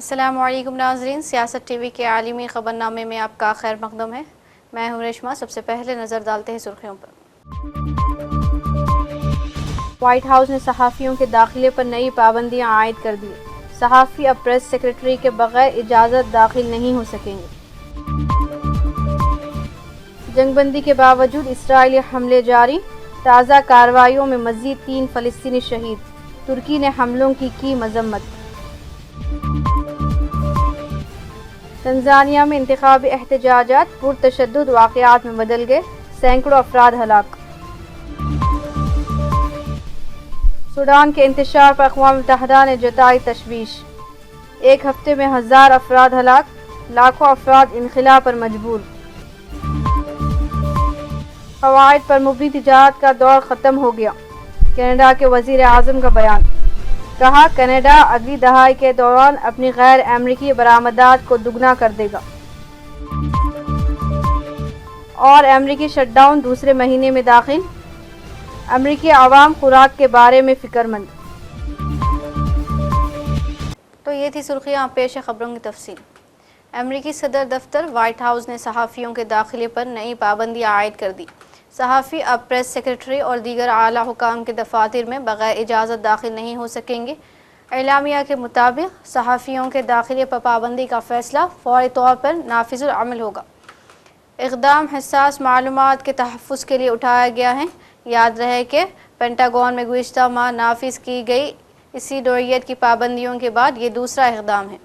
अस्सलामुअलैकुम नाज़रीन, सियासत टीवी के आलिमी ख़बरनामे में आपका खैर मक़दम है। मैं हूं रेशमा। सबसे पहले नज़र डालते हैं सुर्खियों पर। व्हाइट हाउस ने सहाफ़ियों के दाखिले पर नई पाबंदियां आयद कर दी। सहाफ़ी अब प्रेस सेक्रेटरी के बगैर इजाज़त दाखिल नहीं हो सकेंगे। जंगबंदी के बावजूद इसराइली हमले जारी। ताज़ा कार्रवाइयों में मज़ीद 3 फ़लस्तीनी शहीद। तुर्की ने हमलों की मज़म्मत। तंजानिया में इंतखाबी एहतजाजात पुरतशद्दुद वाक़यात में बदल गए, सैकड़ों अफराद हलाक। सूडान के इंतशार पर अक़वाम मुत्तहिदा ने जताई तशवीश। एक हफ्ते में 1000 अफराद हलाक, लाखों अफराद इनखला पर मजबूर। क़वाइद पर मुबनी तिजारत का दौर ख़त्म हो गया। कनाडा के वज़ीर आज़म का बयान। कहा, कनाडा अगली दहाई के दौरान अपनी गैर अमरीकी बरामदात को दुगना कर देगा। और अमरीकी शटडाउन दूसरे महीने में दाखिल। अमरीकी आवाम खुराक के बारे में फ़िक्रमंद। तो ये थी सुर्खियाँ, पेश खबरों की तफसील। अमरीकी सदर दफ्तर वाइट हाउस ने सहाफ़ियों के दाखिले पर नई पाबंदियाँ आयद कर दी। सहाफ़ी अब प्रेस सेक्रेटरी और दीगर आला हुकाम के दफातर में बग़ैर इजाज़त दाखिल नहीं हो सकेंगे। एलामिया के मुताबिक सहाफ़ियों के दाखिले पर पाबंदी का फ़ैसला फ़ौरी तौर पर नाफिजुल अमल होगा। इक़दाम हसास मालूमात के तहफ़्फ़ुज़ के लिए उठाया गया है। याद रहे कि पेंटागन में गुज़िश्ता माह नाफिज की गई इसी नौइयत की पाबंदियों के बाद ये दूसरा इक़दाम है।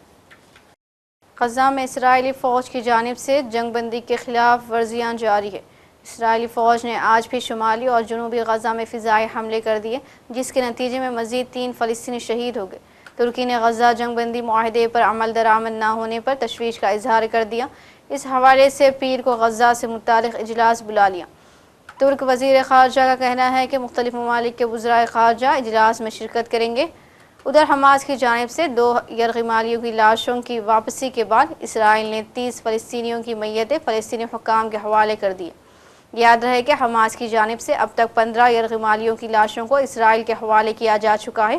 ग़ज़ा में इसराइली फ़ौज की जानिब से जंगबंदी के ख़िलाफ़ वर्जियाँ जारी है। इसराइली फ़ौज ने आज भी शुमाली और जनूबी ग़ज़ा में फ़िज़ाई हमले कर दिए, जिसके नतीजे में मज़ीद 3 फ़लस्तीनी शहीद हो गए। तुर्की ने ग़ज़ा जंगबंदी मुआहदे पर अमल दरामद न होने पर तशवीश का इजहार कर दिया। इस हवाले से पीर को ग़ज़ा से मुताल्लिक़ इजलास बुला लिया। तुर्क वज़ीर ख़ारजा का कहना है कि मुख्तलिफ़ ममालिक के वज़राए ख़ारजा इजलास में शिरकत करेंगे। उधर हमास की जानिब से 2 यरग़मालियों की लाशों की वापसी के बाद इसराइल ने 30 फ़लस्तीनियों की मैयतें फ़लस्तीनी हुक्काम के हवाले कर दी। याद रहे कि हमास की जानिब से अब तक 15 यरग़मालियों की लाशों को इसराइल के हवाले किया जा चुका है।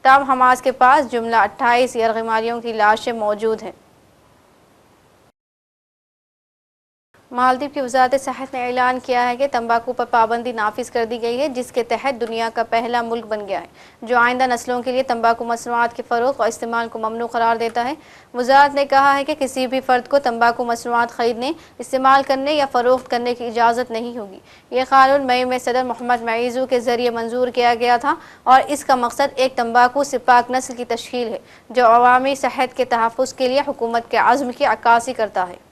तब हमास के पास जुमला 28 यरग़मालियों की लाशें मौजूद हैं। मालदीव की वज़ारत सेहत ने ऐलान किया है कि तंबाकू पर पाबंदी नाफिज कर दी गई है, जिसके तहत दुनिया का पहला मुल्क बन गया है जो आइंदा नस्लों के लिए तंबाकू मसनूआत के फ़रोग़ और इस्तेमाल को ममनू करार देता है। वज़ारत ने कहा है कि किसी भी फ़र्द को तंबाकू मसनूआत ख़रीदने, इस्तेमाल करने या फ़रोख्त करने की इजाज़त नहीं होगी। यह क़ानून मई में सदर मोहम्मद मईज़ू के ज़रिए मंजूर किया गया था और इसका मकसद एक तंबाकू से पाक नस्ल की तश्कील है जो अवामी सेहत के तहफ़्फ़ुज़ के लिए हुकूमत के अज़्म की अक्कासी करता है।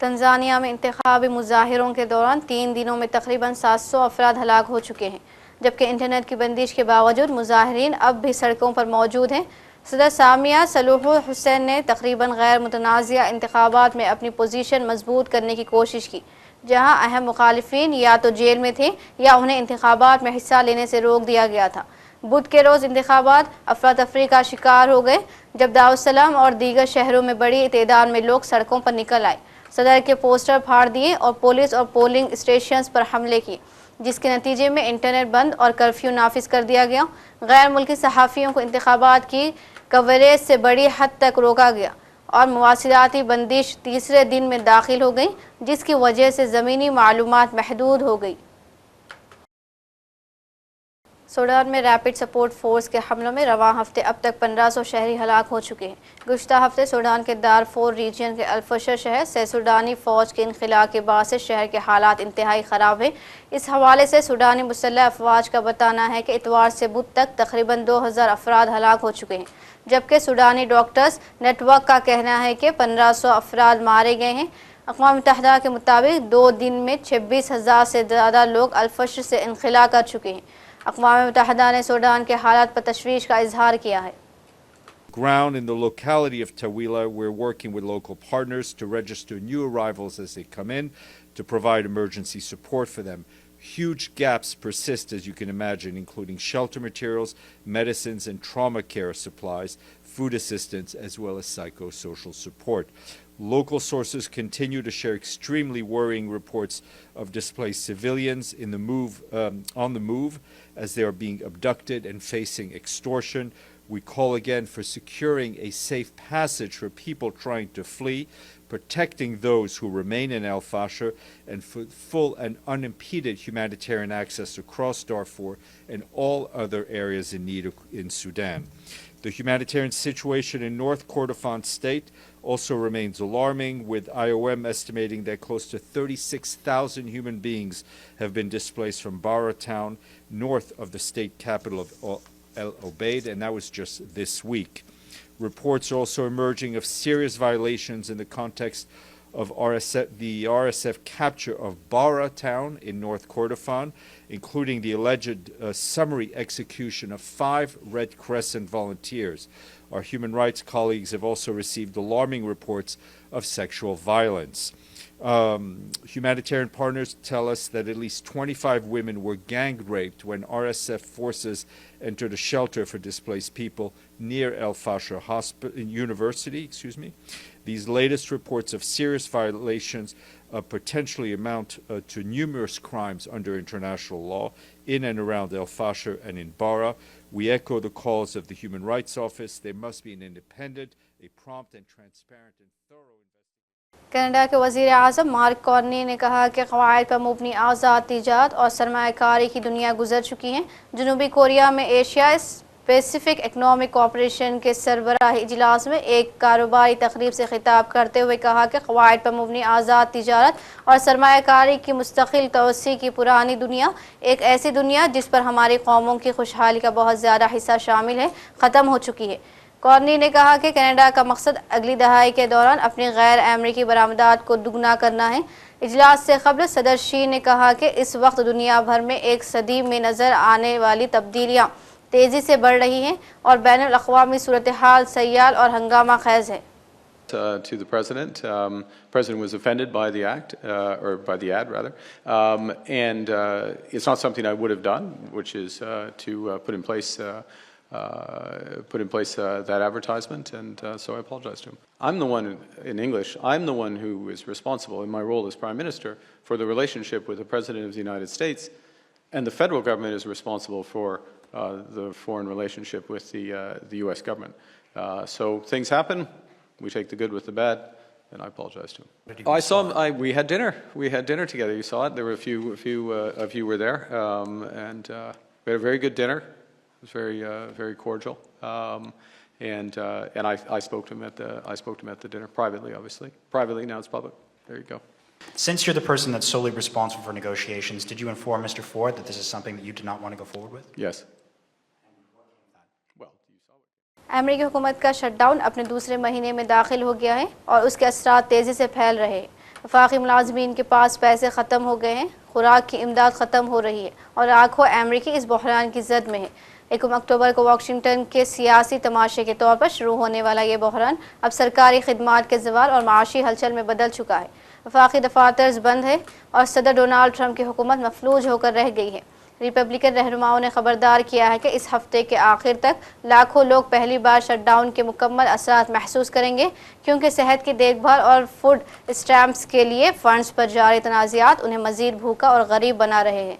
तंजानिया में इंतखाबी मुज़ाहिरों के दौरान 3 दिनों में तकरीबन 700 अफराद हलाक हो चुके हैं, जबकि इंटरनेट की बंदिश के बावजूद मुज़ाहिरीन अब भी सड़कों पर मौजूद हैं। सदर सामिया सलूहुल हुसैन ने तकरीबन गैर मुतनाज़िया इंतखाबात में अपनी पोजीशन मजबूत करने की कोशिश की, जहाँ अहम मुखालिफिन या तो जेल में थे या उन्हें इंतखाबात में हिस्सा लेने से रोक दिया गया था। बुध के रोज़ इंतखाबात अफरा तफरी का शिकार हो गए, जब दारुस्सलाम और दीगर शहरों में बड़ी तादाद में लोग सड़कों पर निकल आए, सदर के पोस्टर फाड़ दिए और पुलिस और पोलिंग स्टेशंस पर हमले किए, जिसके नतीजे में इंटरनेट बंद और कर्फ्यू नाफिज कर दिया गया। गैर मुल्की सहाफ़ियों को इंतखाबात की कवरेज से बड़ी हद तक रोका गया और मवासिलाती बंदिश तीसरे दिन में दाखिल हो गई, जिसकी वजह से ज़मीनी मालूमात महदूद हो गई। सूडान में रैपिड सपोर्ट फोर्स के हमलों में रवां हफ्ते अब तक 1500 शहरी हलाक हो चुके हैं। गुज़िश्ता हफ्ते सूडान के दारफोर रीजन के अल-फशर शहर से सूडानी फ़ौज के इनखला के बाद से शहर के हालात इंतहाई ख़राब हैं। इस हवाले से सूडानी मुसल्लह अफ़वाज का बताना है कि इतवार से बुध तक तकरीबन 2000 अफराद हलाक हो चुके हैं, जबकि सूडानी डॉक्टर्स नेटवर्क का कहना है कि 1500 अफराद मारे गए हैं। अक़वाम मुत्तहिदा के मुताबिक 2 दिन में 26,000 से ज़्यादा लोग अल-फशर से इनखला कर चुके हैं। अक़वाम मुत्तहिदा ने सूडान के हालात पर तशवीश का इजहार किया है। Ground in the locality of Tawila, we're working with local partners to register new arrivals as they come in, to provide emergency support for them. Huge gaps persist, as you can imagine, including shelter materials, medicines and trauma care supplies, food assistance, as well as psychosocial support. Local sources continue to share extremely worrying reports of displaced civilians on the move, as they are being abducted and facing extortion, We call again for securing a safe passage for people trying to flee, protecting those who remain in El Fasher, and for full and unimpeded humanitarian access across Darfur and all other areas in need in Sudan. The humanitarian situation in North Kordofan state also remains alarming, with IOM estimating that close to 36,000 human beings have been displaced from Bara town, north of the state capital of El Obeid, and that was just this week. Reports are also emerging of serious violations in the context of the RSF capture of Bara town in North Kordofan, including the alleged summary execution of 5 Red Crescent volunteers. Our human rights colleagues have also received alarming reports of sexual violence. Humanitarian partners tell us that at least 25 women were gang raped when RSF forces entered a shelter for displaced people near El Fasher University. These latest reports of serious violations potentially amount to numerous crimes under international law in and around El Fasher and in Bara. We echo the calls of the Human Rights Office. There must be an independent, a prompt and transparent and thorough Canada के वज़ीर आज़म mark Carney ने कहा कि क़वायद पर मुबनी आज़ाद तिजारत और सरमायाकारी की दुनिया गुजर चुकी है। जनूबी कोरिया में एशिया पैसिफिक इकनॉमिक कॉपरेशन के सरबराही इजलास में एक कारोबारी तकरीब से खिताब करते हुए कहा कि क़वायद पर मुबनी आज़ाद तिजारत और सरमायाकारी की मुस्तकिल तवस्सी की पुरानी दुनिया, एक ऐसी दुनिया जिस पर हमारी कौमों की खुशहाली का बहुत ज़्यादा हिस्सा शामिल है, ख़त्म हो चुकी है। कार्नी ने कहा कि कनाडा का मकसद अगली दहाई के दौरान अपनी गैर अमरीकी बरामदात को दुगना करना है। इजलास से कबल सदर शी ने कहा कि इस वक्त दुनिया भर में एक सदी में नज़र आने वाली तब्दीलियाँ तेज़ी से बढ़ रही हैं और बैनुल अक़वामी सूरत हाल सयाल और हंगामा ख़ैज़ है। To the president. President was offended by the act, or by the ad rather, and it's not something I would have done, which is to put in place that advertisement, and so I apologize to him. I'm the one, in English, I'm the one who is responsible in my role as Prime Minister for the relationship with the President of the United States, and the federal government is responsible for the foreign relationship with the U.S. government. So things happen. We take the good with the bad, and I apologize to him. I saw him. We had dinner. We had dinner together. You saw it. There were a few of you were there, and we had a very good dinner. It was very cordial, and I spoke to him at the dinner privately, obviously. Privately, now it's public. There you go. Since you're the person that's solely responsible for negotiations, did you inform Mr. Ford that this is something that you did not want to go forward with? Yes. अमेरिकी हुकूमत का shutdown अपने दूसरे महीने में दाखिल हो गया है और उसके असरात तेज़ी से फैल रहे हैं। वफाकी मुलाजमीन के पास पैसे ख़त्म हो गए हैं, खुराक की इमदाद ख़त्म हो रही है और आखों अमेरिकी इस बहरान की जद में है। 1 अक्टूबर को वाशिंगटन के सियासी तमाशे के तौर पर शुरू होने वाला ये बहरान अब सरकारी खिदमात के ज़वाल और माशी हलचल में बदल चुका है। वफाकी दफातर बंद है और सदर डोनाल्ड ट्रंप की हुकूमत मफलूज होकर रह गई है। रिपब्लिकन रहनुमाओं ने खबरदार किया है कि इस हफ्ते के आखिर तक लाखों लोग पहली बार शटडाउन के मुकम्मल असरात महसूस करेंगे, क्योंकि सेहत की देखभाल और फूड स्टैम्प्स के लिए फ़ंड्स पर जारी तनाज़ात उन्हें मज़ीद भूखा और गरीब बना रहे हैं।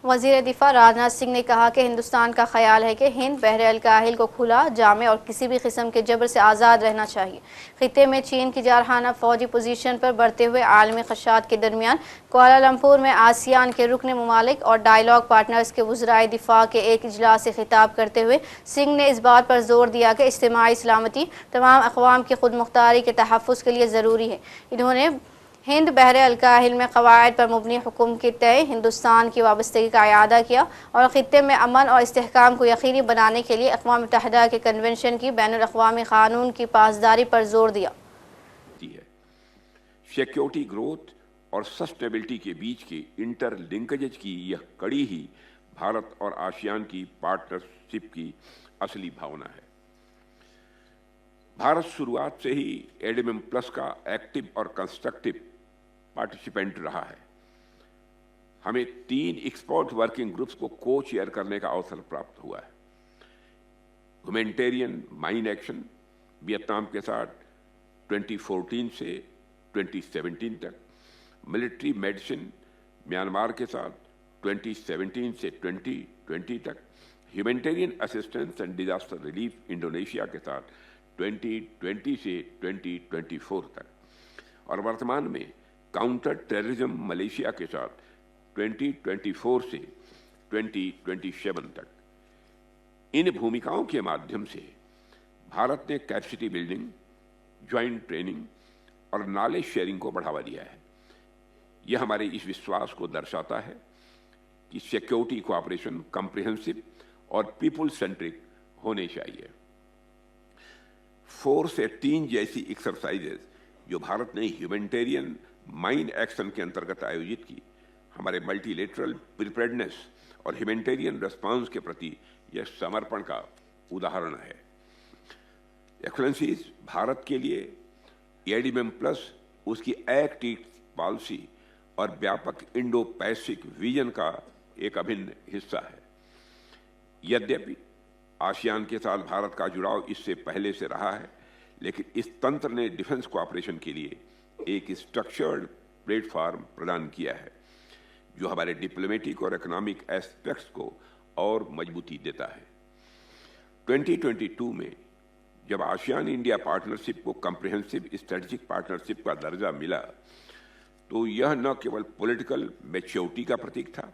वज़ीर दिफा राजनाथ सिंह ने कहा कि हिंदुस्तान का ख्याल है कि हिंद बहरे अल-काहिल को खुला, जामे और किसी भी किस्म के जबर से आज़ाद रहना चाहिए। खित्ते में चीन की जारहाना फ़ौजी पोजीशन पर बढ़ते हुए आलमी खदशात के दरमियान कुआलालंपुर में आसियान के रुकन ममालिक और डायलॉग पार्टनर्स के वज़राए दिफा के एक इजलास से खिताब करते हुए सिंह ने इस बात पर जोर दिया कि इज्तिमाई सलामती तमाम अक़वाम की खुद मुख्तारी के तहफ़्फ़ुज़ के लिए ज़रूरी है। इन्होंने हिंद बहरे अल-काहिल में क़वायद पर मुबनी हुक्म के तय हिंदुस्तान की वाबस्तगी का इयादा किया और ख़ित्ते में अमन और इस्तेहकाम को यकीनी बनाने के लिए अक़वाम मुत्तहिदा के कन्वेंशन की बैनुल अक़वामी क़ानून की पासदारी पर जोर दिया। सिक्योरिटी, ग्रोथ और सस्टेनेबिलिटी के बीच के इंटरलिंकेज की यह कड़ी ही भारत और आसियान की पार्टनरशिप की असली भावना है। भारत शुरुआत से ही एडीएम प्लस का एक्टिव और कंस्ट्रक्टिव पार्टिसिपेंट रहा है। हमें 3 एक्सपर्ट वर्किंग ग्रुप्स को को चेयर करने का अवसर प्राप्त हुआ है। ह्यूमैनिटेरियन माइन एक्शन वियतनाम के साथ 2014 से 2017 तक, मिलिट्री मेडिसिन म्यांमार के साथ 2017 से 2020 तक, humanitarian assistance and disaster relief Indonesia के साथ 2020 से 2024 तक, और वर्तमान में काउंटर टेररिज्म मलेशिया के साथ 2024 से 2027 तक। इन भूमिकाओं के माध्यम से भारत ने कैपेसिटी बिल्डिंग, ज्वाइंट ट्रेनिंग और नॉलेज शेयरिंग को बढ़ावा दिया है। यह हमारे इस विश्वास को दर्शाता है कि सिक्योरिटी कोऑपरेशन कॉम्प्रिहेंसिव और पीपल सेंट्रिक होने चाहिए। 4 से 3 जैसी एक्सरसाइजेज जो भारत ने ह्यूमैनिटेरियन माइन एक्शन के अंतर्गत आयोजित की, हमारे मल्टीलेटरल प्रिपेयर्डनेस और ह्यूमैनिटेरियन रिस्पांस के प्रति यह समर्पण का उदाहरण है। एक्सेलेंसीज, भारत के लिए एडीएम प्लस उसकी एक्ट ईस्ट पॉलिसी और व्यापक इंडो पैसिफिक विजन का एक अभिन्न हिस्सा है। यद्यपि आसियान के साथ भारत का जुड़ाव इससे पहले से रहा है, लेकिन इस तंत्र ने डिफेंस कोऑपरेशन के लिए एक स्ट्रक्चर्ड प्लेटफॉर्म प्रदान किया है, जो हमारे डिप्लोमेटिक और इकोनॉमिक एस्पेक्ट्स को और मजबूती देता है। 2022 में जब आसियान इंडिया पार्टनरशिप को कॉम्प्रिहेंसिव स्ट्रेटेजिक पार्टनरशिप का दर्जा मिला, तो यह न केवल पॉलिटिकल मैच्योरिटी का प्रतीक था,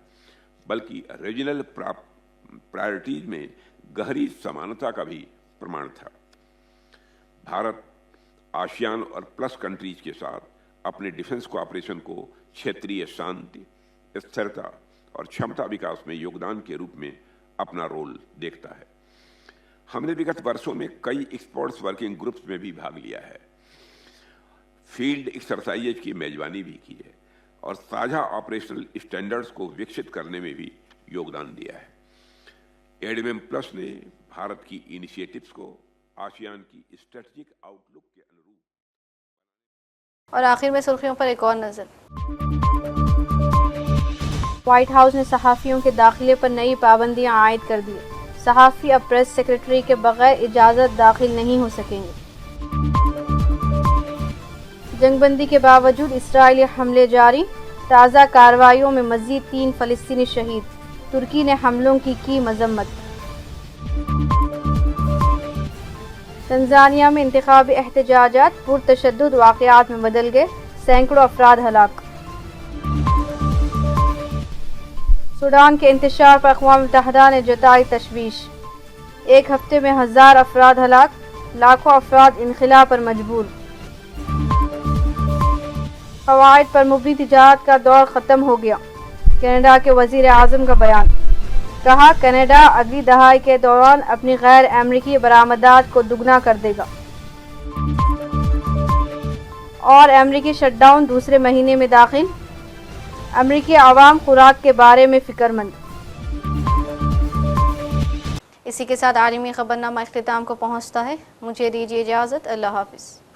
बल्कि रीजनल प्रायोरिटीज में गहरी समानता का भी प्रमाण था। भारत आसियान और प्लस कंट्रीज के साथ अपने डिफेंस कोऑपरेशन को क्षेत्रीय शांति, स्थिरता और क्षमता विकास में योगदान के रूप में अपना रोल देखता है। हमने विगत वर्षों में कई एक्सपर्ट्स वर्किंग ग्रुप्स में भी भाग लिया है, फील्ड एक्सरसाइजेज की मेजबानी भी की है और साझा ऑपरेशनल स्टैंडर्ड्स को विकसित करने में भी योगदान दिया है। एडीएम प्लस ने भारत की इनिशिएटिव्स को आसियान की स्ट्रेटेजिक आउटलुक के अनुरूप। और आखिर में सुर्खियों पर एक और नजर। व्हाइट हाउस ने सहाफ़ियों के दाखिले पर नई पाबंदियां आयद कर दी। सहाफ़ी अब प्रेस सेक्रेटरी के बगैर इजाज़त दाखिल नहीं हो सकेंगे। जंगबंदी के बावजूद इसराइली हमले जारी, ताज़ा कार्रवाइयों में मज़ीद 3 फ़लस्तीनी शहीद। तुर्की ने हमलों की मजम्मत। तंजानिया में इंतखाबी एहतजाजात पुरतशद्दुद वाक़यात में बदल गए, सैकड़ों अफराद हलाक। सूडान के इंतशार पर अक़वाम मुत्तहिदा ने जताई तशवीश। एक हफ्ते में 1000 अफराद हलाक, लाखों अफराद इनखला पर मजबूर। क़वाइद पर मुबनी तिजारत का दौर ख़त्म हो गया, कनाडा के वज़ीर आज़म का बयान। कहा, कनाडा अगली दहाई के दौरान अपनी गैर अमरीकी बरामदात को दुगना कर देगा। और अमरीकी शटडाउन दूसरे महीने में दाखिल, अमरीकी आवाम खुराक के बारे में फ़िक्रमंद। इसी के साथ आलमी ख़बरनामा इख्तिताम को पहुँचता है। मुझे दीजिए इजाज़त। अल्लाह हाफ़िज़।